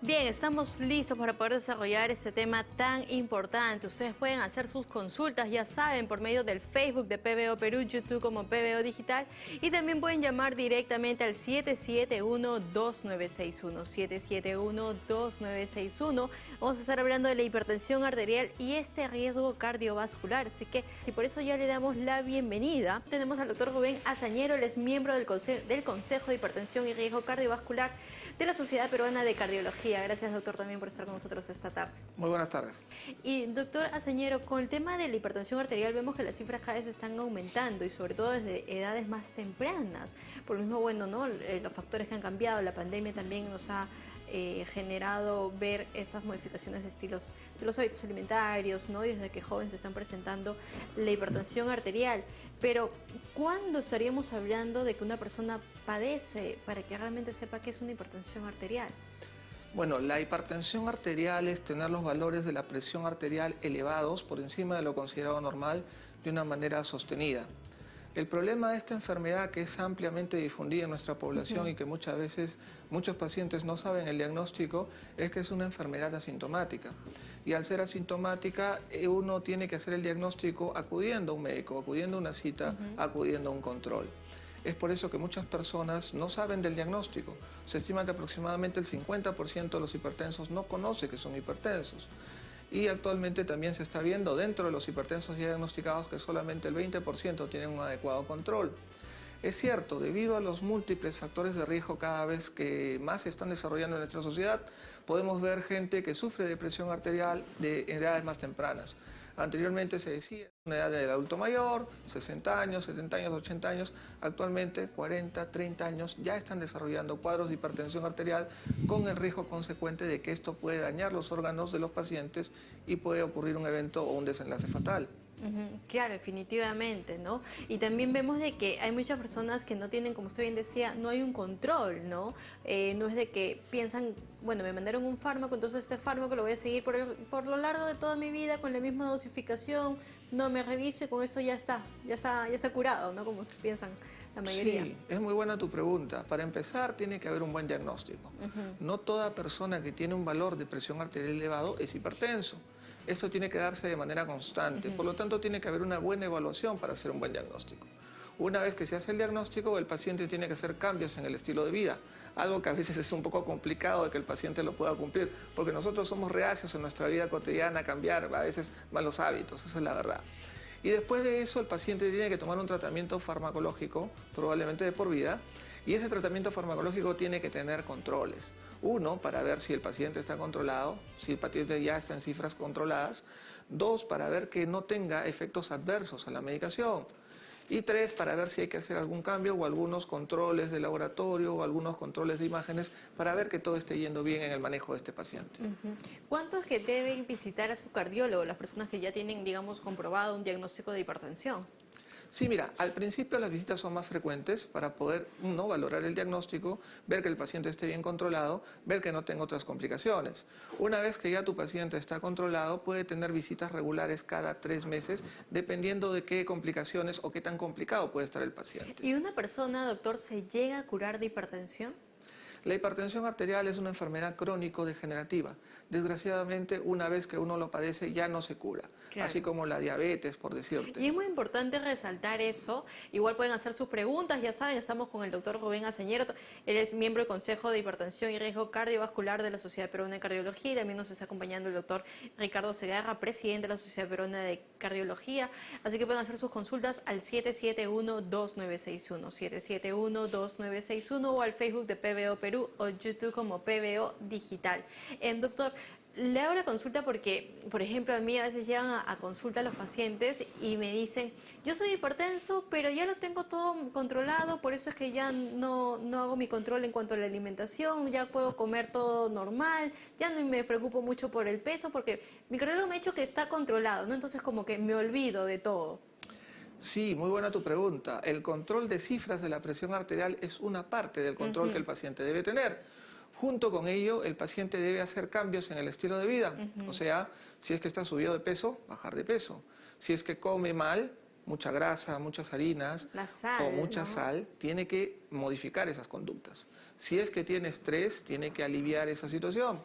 Bien, estamos listos para poder desarrollar este tema tan importante. Ustedes pueden hacer sus consultas, ya saben, por medio del Facebook de PBO Perú, YouTube como PBO Digital, y también pueden llamar directamente al 771-2961, 771-2961. Vamos a estar hablando de la hipertensión arterial y este riesgo cardiovascular. Así que, si por eso ya le damos la bienvenida, tenemos al doctor Rubén Azañero, él es miembro del Consejo de Hipertensión y Riesgo Cardiovascular de la Sociedad Peruana de Cardiología. Gracias, doctor, también por estar con nosotros esta tarde. Muy buenas tardes. Y, doctor Azañero, con el tema de la hipertensión arterial vemos que las cifras cada vez están aumentando y sobre todo desde edades más tempranas. Por lo mismo, bueno, ¿no? Los factores que han cambiado, la pandemia también nos ha generado ver estas modificaciones de los hábitos alimentarios, ¿no? Y desde que jóvenes se están presentando la hipertensión arterial. Pero, ¿cuándo estaríamos hablando de que una persona padece para que realmente sepa que es una hipertensión arterial? Bueno, la hipertensión arterial es tener los valores de la presión arterial elevados por encima de lo considerado normal de una manera sostenida. El problema de esta enfermedad, que es ampliamente difundida en nuestra población y que muchas veces muchos pacientes no saben el diagnóstico, es que es una enfermedad asintomática. Y al ser asintomática, uno tiene que hacer el diagnóstico acudiendo a un médico, acudiendo a una cita, acudiendo a un control. Es por eso que muchas personas no saben del diagnóstico. Se estima que aproximadamente el 50% de los hipertensos no conoce que son hipertensos. Y actualmente también se está viendo dentro de los hipertensos ya diagnosticados que solamente el 20% tienen un adecuado control. Es cierto, debido a los múltiples factores de riesgo cada vez que más se están desarrollando en nuestra sociedad, podemos ver gente que sufre de presión arterial en edades más tempranas. Anteriormente se decía una edad del adulto mayor, 60 años, 70 años, 80 años. Actualmente 40, 30 años ya están desarrollando cuadros de hipertensión arterial con el riesgo consecuente de que esto puede dañar los órganos de los pacientes y puede ocurrir un evento o un desenlace fatal. Claro, definitivamente, ¿no? Y también vemos de que hay muchas personas que no tienen, como usted bien decía, no hay un control, ¿no? No es de que piensan, bueno, me mandaron un fármaco, entonces este fármaco lo voy a seguir por lo largo de toda mi vida con la misma dosificación, no me reviso y con esto ya está curado, ¿no? Como se piensan la mayoría. Sí, es muy buena tu pregunta. Para empezar, tiene que haber un buen diagnóstico. No toda persona que tiene un valor de presión arterial elevado es hipertenso. Eso tiene que darse de manera constante. Por lo tanto, tiene que haber una buena evaluación para hacer un buen diagnóstico. Una vez que se hace el diagnóstico, el paciente tiene que hacer cambios en el estilo de vida. Algo que a veces es un poco complicado de que el paciente lo pueda cumplir, porque nosotros somos reacios en nuestra vida cotidiana a cambiar a veces malos hábitos, esa es la verdad. Y después de eso, el paciente tiene que tomar un tratamiento farmacológico, probablemente de por vida, y ese tratamiento farmacológico tiene que tener controles. Uno, para ver si el paciente está controlado, si el paciente ya está en cifras controladas. Dos, para ver que no tenga efectos adversos a la medicación. Y tres, para ver si hay que hacer algún cambio o algunos controles de laboratorio o algunos controles de imágenes para ver que todo esté yendo bien en el manejo de este paciente. ¿Cuántos que deben visitar a su cardiólogo, las personas que ya tienen, digamos, comprobado un diagnóstico de hipertensión? Sí, mira, al principio las visitas son más frecuentes para poder, uno, valorar el diagnóstico, ver que el paciente esté bien controlado, ver que no tenga otras complicaciones. Una vez que ya tu paciente está controlado, puede tener visitas regulares cada 3 meses, dependiendo de qué complicaciones o qué tan complicado puede estar el paciente. ¿Y una persona, doctor, se llega a curar de hipertensión? La hipertensión arterial es una enfermedad crónico-degenerativa. Desgraciadamente, una vez que uno lo padece, ya no se cura. Claro. Así como la diabetes, por decirte. Y es muy importante resaltar eso. Igual pueden hacer sus preguntas, ya saben, estamos con el doctor Rubén Azañero. Él es miembro del Consejo de Hipertensión y Riesgo Cardiovascular de la Sociedad Peruana de Cardiología. Y también nos está acompañando el doctor Ricardo Segarra, presidente de la Sociedad Peruana de Cardiología. Así que pueden hacer sus consultas al 771-2961, 771-2961 o al Facebook de PBO Perú o YouTube como PBO Digital. Doctor, le hago la consulta porque, por ejemplo, a mí a veces llegan a consulta los pacientes y me dicen, yo soy hipertenso, pero ya lo tengo todo controlado, por eso es que ya no hago mi control en cuanto a la alimentación, ya puedo comer todo normal, ya no me preocupo mucho por el peso, porque mi cardiólogo me ha dicho que está controlado, ¿no? Entonces como que me olvido de todo. Sí, muy buena tu pregunta. El control de cifras de la presión arterial es una parte del control que el paciente debe tener. Junto con ello, el paciente debe hacer cambios en el estilo de vida. O sea, si es que está subido de peso, bajar de peso. Si es que come mal, mucha grasa, muchas harinas La sal, o mucha ¿no? sal, tiene que modificar esas conductas. Si es que tiene estrés, tiene que aliviar esa situación.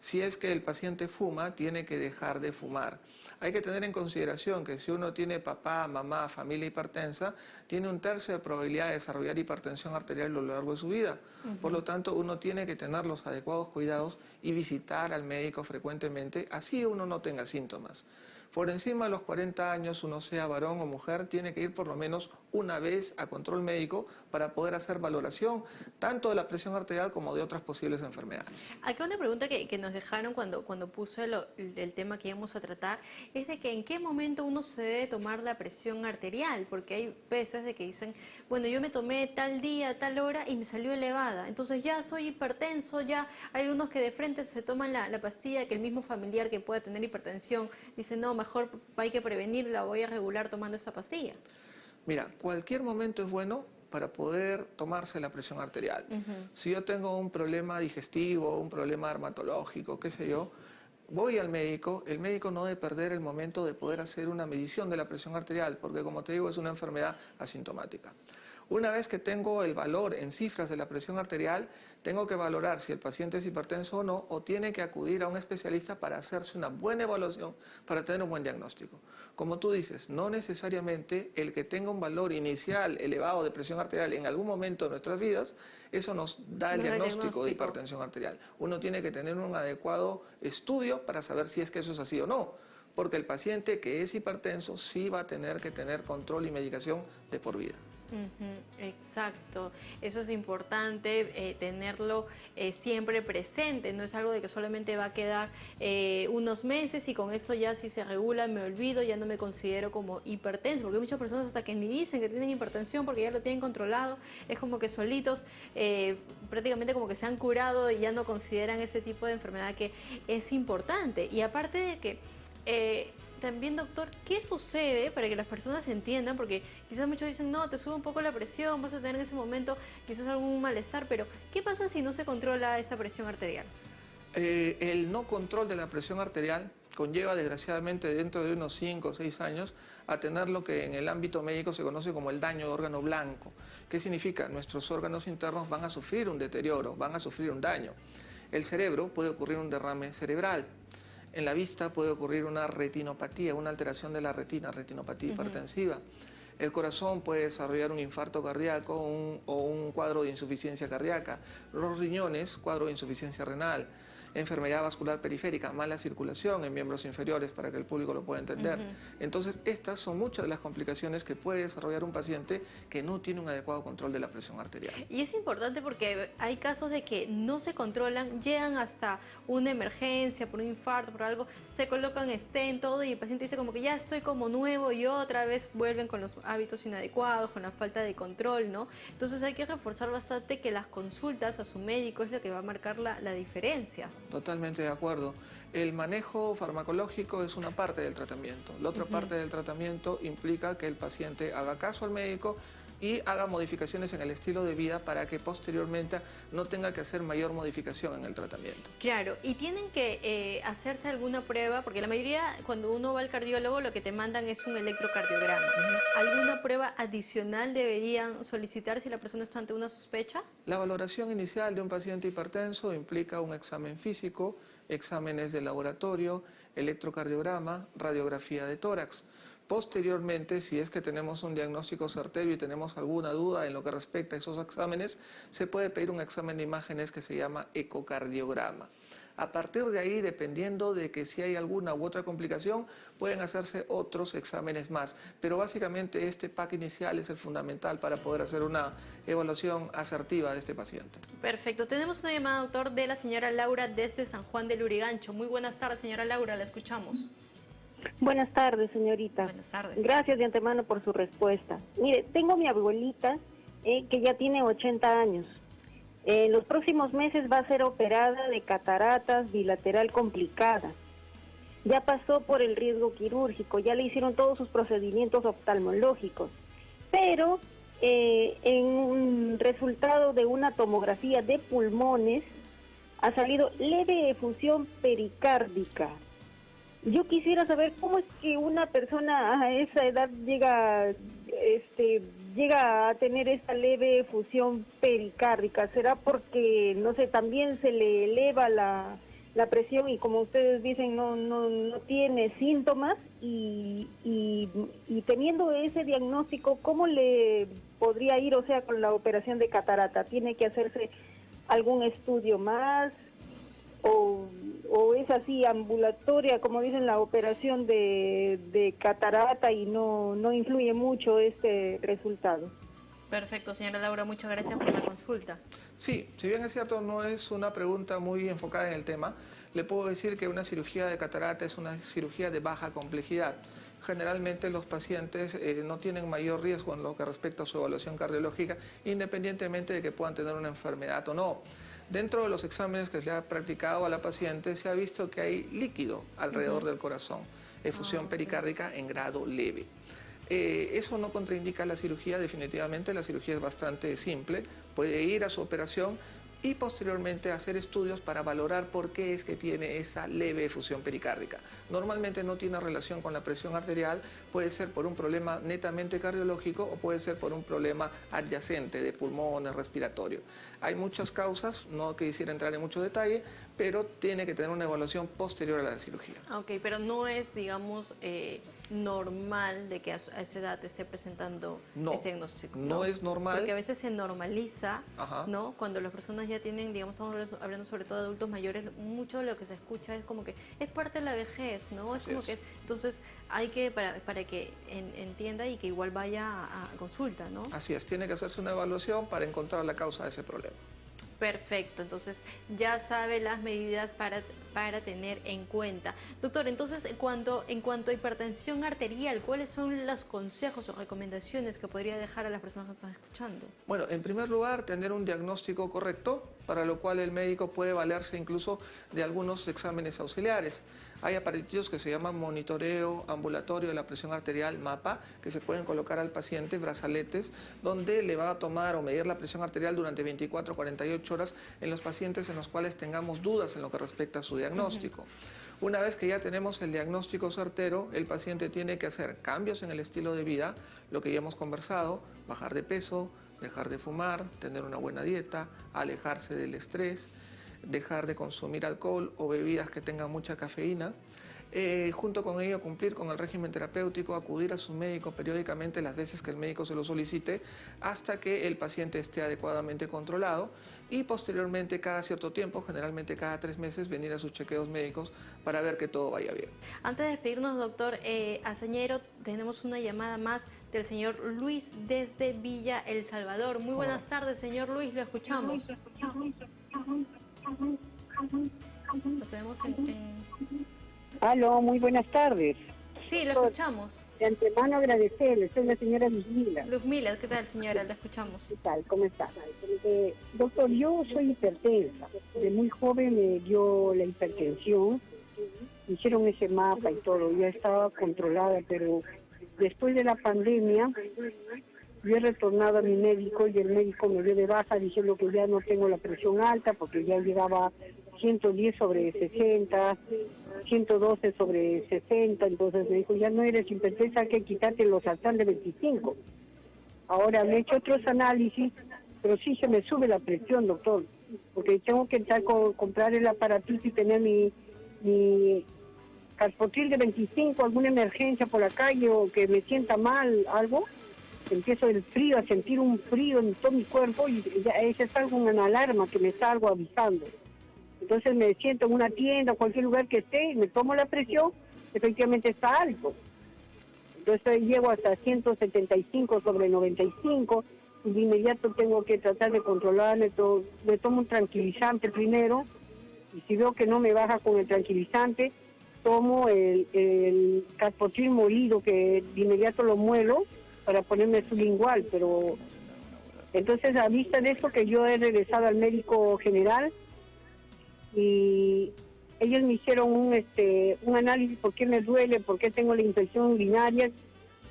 Si es que el paciente fuma, tiene que dejar de fumar. Hay que tener en consideración que si uno tiene papá, mamá, familia hipertensa, tiene 1/3 de probabilidad de desarrollar hipertensión arterial a lo largo de su vida. Por lo tanto, uno tiene que tener los adecuados cuidados y visitar al médico frecuentemente, así uno no tenga síntomas. Por encima de los 40 años, uno sea varón o mujer, tiene que ir por lo menos una vez a control médico para poder hacer valoración tanto de la presión arterial como de otras posibles enfermedades. Acá una pregunta que nos dejaron cuando puse el tema que íbamos a tratar es de que en qué momento uno se debe tomar la presión arterial, porque hay veces de que dicen, bueno, yo me tomé tal día, tal hora y me salió elevada, entonces ya soy hipertenso, ya hay unos que de frente se toman la pastilla que el mismo familiar que pueda tener hipertensión dice, no, mejor hay que prevenirla, voy a regular tomando esta pastilla. Mira, cualquier momento es bueno para poder tomarse la presión arterial. Si yo tengo un problema digestivo, un problema dermatológico, qué sé yo, voy al médico, el médico no debe perder el momento de poder hacer una medición de la presión arterial, porque como te digo, es una enfermedad asintomática. Una vez que tengo el valor en cifras de la presión arterial, tengo que valorar si el paciente es hipertenso o no, o tiene que acudir a un especialista para hacerse una buena evaluación, para tener un buen diagnóstico. Como tú dices, no necesariamente el que tenga un valor inicial elevado de presión arterial en algún momento de nuestras vidas, eso nos da el diagnóstico de hipertensión arterial. Uno tiene que tener un adecuado estudio para saber si es que eso es así o no, porque el paciente que es hipertenso sí va a tener que tener control y medicación de por vida. Exacto, eso es importante tenerlo siempre presente, no es algo de que solamente va a quedar unos meses y con esto ya si se regula me olvido, ya no me considero como hipertenso, porque hay muchas personas hasta que ni dicen que tienen hipertensión porque ya lo tienen controlado, es como que solitos prácticamente como que se han curado y ya no consideran ese tipo de enfermedad que es importante. Y aparte de que también, doctor, ¿qué sucede para que las personas entiendan? Porque quizás muchos dicen, no, te sube un poco la presión, vas a tener en ese momento quizás algún malestar, pero ¿qué pasa si no se controla esta presión arterial? El no control de la presión arterial conlleva, desgraciadamente, dentro de unos 5 o 6 años, a tener lo que en el ámbito médico se conoce como el daño de órgano blanco. ¿Qué significa? Nuestros órganos internos van a sufrir un deterioro, van a sufrir un daño. El cerebro puede ocurrir un derrame cerebral. En la vista puede ocurrir una retinopatía, una alteración de la retina, retinopatía hipertensiva. El corazón puede desarrollar un infarto cardíaco o un cuadro de insuficiencia cardíaca. Los riñones, cuadro de insuficiencia renal. Enfermedad vascular periférica, mala circulación en miembros inferiores, para que el público lo pueda entender. Entonces, estas son muchas de las complicaciones que puede desarrollar un paciente que no tiene un adecuado control de la presión arterial. Y es importante porque hay casos de que no se controlan, llegan hasta una emergencia, por un infarto, por algo, se colocan stent, todo, y el paciente dice como que ya estoy como nuevo y otra vez vuelven con los hábitos inadecuados, con la falta de control, ¿no? Entonces hay que reforzar bastante que las consultas a su médico es lo que va a marcar la diferencia. Totalmente de acuerdo. El manejo farmacológico es una parte del tratamiento. La otra parte del tratamiento implica que el paciente haga caso al médico y haga modificaciones en el estilo de vida para que posteriormente no tenga que hacer mayor modificación en el tratamiento. Claro, y tienen que hacerse alguna prueba, porque la mayoría cuando uno va al cardiólogo lo que te mandan es un electrocardiograma. ¿Alguna prueba adicional deberían solicitar si la persona está ante una sospecha? La valoración inicial de un paciente hipertenso implica un examen físico, exámenes de laboratorio, electrocardiograma, radiografía de tórax. Posteriormente, si es que tenemos un diagnóstico certero y tenemos alguna duda en lo que respecta a esos exámenes, se puede pedir un examen de imágenes que se llama ecocardiograma. A partir de ahí, dependiendo de que si hay alguna u otra complicación, pueden hacerse otros exámenes más. Pero básicamente este pack inicial es el fundamental para poder hacer una evaluación asertiva de este paciente. Perfecto. Tenemos una llamada, doctor, de la señora Laura desde San Juan del Lurigancho. Muy buenas tardes, señora Laura, la escuchamos. Buenas tardes, señorita. Buenas tardes. Gracias de antemano por su respuesta. Mire, tengo mi abuelita que ya tiene 80 años. En los próximos meses va a ser operada de cataratas bilateral complicada. Ya pasó por el riesgo quirúrgico, ya le hicieron todos sus procedimientos oftalmológicos, pero en un resultado de una tomografía de pulmones ha salido leve efusión pericárdica. Yo quisiera saber cómo es que una persona a esa edad llega a tener esta leve efusión pericárdica. ¿Será porque, no sé, también se le eleva la presión y como ustedes dicen no tiene síntomas? Y teniendo ese diagnóstico, ¿cómo le podría ir, o sea, con la operación de catarata? ¿Tiene que hacerse algún estudio más? ¿O es así ambulatoria, como dicen, la operación de catarata y no influye mucho este resultado? Perfecto, señora Laura, muchas gracias por la consulta. Sí, si bien es cierto, no es una pregunta muy enfocada en el tema, le puedo decir que una cirugía de catarata es una cirugía de baja complejidad. Generalmente los pacientes no tienen mayor riesgo en lo que respecta a su evaluación cardiológica, independientemente de que puedan tener una enfermedad o no. Dentro de los exámenes que se le ha practicado a la paciente, se ha visto que hay líquido alrededor del corazón, efusión pericárdica en grado leve. Eso no contraindica la cirugía, definitivamente la cirugía es bastante simple, puede ir a su operación y posteriormente hacer estudios para valorar por qué es que tiene esa leve efusión pericárdica. Normalmente no tiene relación con la presión arterial, puede ser por un problema netamente cardiológico o puede ser por un problema adyacente de pulmones, respiratorio. Hay muchas causas, no quisiera entrar en mucho detalle, pero tiene que tener una evaluación posterior a la cirugía. Ok, pero no es, digamos, normal de que a esa edad esté presentando este diagnóstico. No es normal. Porque a veces se normaliza, Ajá. ¿no? Cuando las personas ya tienen, digamos, estamos hablando sobre todo de adultos mayores, mucho de lo que se escucha es como que es parte de la vejez, ¿no? Es como que es. Entonces hay que, para que entienda y que igual vaya a consulta, ¿no? Así es, tiene que hacerse una evaluación para encontrar la causa de ese problema. Perfecto, entonces ya sabe las medidas para tener en cuenta. Doctor, entonces en cuanto a hipertensión arterial, ¿cuáles son los consejos o recomendaciones que podría dejar a las personas que nos están escuchando? Bueno, en primer lugar, tener un diagnóstico correcto, para lo cual el médico puede valerse incluso de algunos exámenes auxiliares. Hay aparatos que se llaman monitoreo ambulatorio de la presión arterial, MAPA, que se pueden colocar al paciente, brazaletes, donde le va a tomar o medir la presión arterial durante 24 o 48 horas en los pacientes en los cuales tengamos dudas en lo que respecta a su diagnóstico. Una vez que ya tenemos el diagnóstico certero, el paciente tiene que hacer cambios en el estilo de vida, lo que ya hemos conversado, bajar de peso, dejar de fumar, tener una buena dieta, alejarse del estrés, dejar de consumir alcohol o bebidas que tengan mucha cafeína. Junto con ello, cumplir con el régimen terapéutico, acudir a su médico periódicamente las veces que el médico se lo solicite hasta que el paciente esté adecuadamente controlado y posteriormente cada cierto tiempo, generalmente cada 3 meses, venir a sus chequeos médicos para ver que todo vaya bien. Antes de despedirnos, doctor Azañero, tenemos una llamada más del señor Luis desde Villa El Salvador. Muy buenas tardes, señor Luis, lo escuchamos. Lo tenemos Aló, muy buenas tardes. Sí, lo escuchamos. De antemano agradecerle, soy la señora Luzmila. Luzmila, ¿qué tal, señora? La escuchamos. ¿Qué tal? ¿Cómo está? Doctor, yo soy hipertensa. De muy joven me dio la hipertensión. Hicieron ese mapa y todo. Ya estaba controlada, pero después de la pandemia, yo he retornado a mi médico y el médico me dio de baja diciendo que ya no tengo la presión alta porque ya llegaba 110 sobre 60, 112 sobre 60, entonces me dijo, ya no eres hipertensa, hay que quitarte los altan de 25. Ahora me he hecho otros análisis, pero sí se me sube la presión, doctor, porque tengo que entrar comprar el aparatito y tener mi Calpotril de 25, alguna emergencia por la calle o que me sienta mal, algo. Empiezo el frío, a sentir un frío en todo mi cuerpo y ya esa es algo, una alarma que me está algo avisando. Entonces me siento en una tienda o cualquier lugar que esté y me tomo la presión, efectivamente está alto. Entonces llego hasta 175 sobre 95 y de inmediato tengo que tratar de controlarme, me tomo un tranquilizante primero y si veo que no me baja con el tranquilizante, tomo el Calpotril molido que de inmediato lo muelo para ponerme sublingual, pero entonces a vista de eso que yo he regresado al médico general y ellos me hicieron un análisis por qué me duele, por qué tengo la infección urinaria,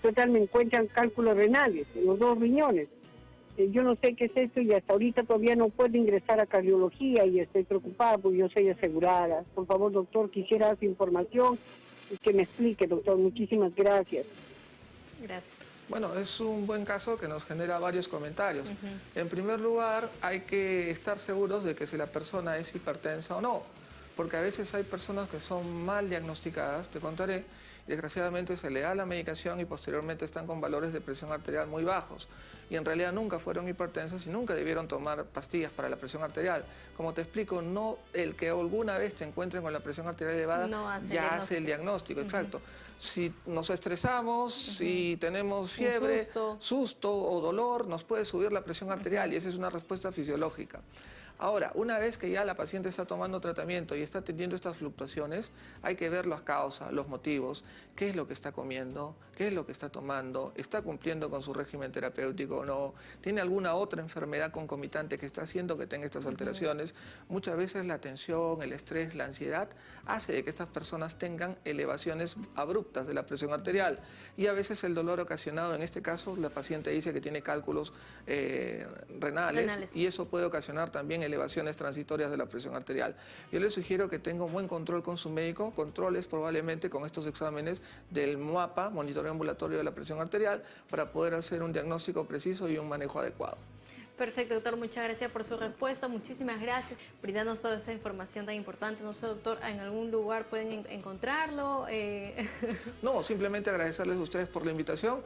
total me encuentran cálculos renales en los 2 riñones. Yo no sé qué es esto y hasta ahorita todavía no puedo ingresar a cardiología y estoy preocupada porque yo soy asegurada. Por favor, doctor, quisiera su información que me explique, doctor. Muchísimas gracias. Gracias. Bueno, es un buen caso que nos genera varios comentarios. En primer lugar, hay que estar seguros de que si la persona es hipertensa o no, porque a veces hay personas que son mal diagnosticadas, te contaré, y desgraciadamente se le da la medicación y posteriormente están con valores de presión arterial muy bajos. Y en realidad nunca fueron hipertensas y nunca debieron tomar pastillas para la presión arterial. Como te explico, no el que alguna vez te encuentren con la presión arterial elevada No hace ya hace el diagnóstico, exacto. Si nos estresamos, si tenemos fiebre, susto o dolor, nos puede subir la presión arterial y esa es una respuesta fisiológica. Ahora, una vez que ya la paciente está tomando tratamiento y está teniendo estas fluctuaciones, hay que ver las causas, los motivos, qué es lo que está comiendo, qué es lo que está tomando, está cumpliendo con su régimen terapéutico o no, tiene alguna otra enfermedad concomitante que está haciendo que tenga estas alteraciones. Muchas veces la tensión, el estrés, la ansiedad hace de que estas personas tengan elevaciones abruptas de la presión arterial y a veces el dolor ocasionado, en este caso la paciente dice que tiene cálculos renales y eso puede ocasionar también elevaciones transitorias de la presión arterial. Yo le sugiero que tenga un buen control con su médico, controles probablemente con estos exámenes del MUAPA, monitoreo ambulatorio de la presión arterial, para poder hacer un diagnóstico preciso y un manejo adecuado. Perfecto, doctor. Muchas gracias por su respuesta. Muchísimas gracias por brindarnos toda esta información tan importante. No sé, doctor, ¿en algún lugar pueden encontrarlo? No, simplemente agradecerles a ustedes por la invitación.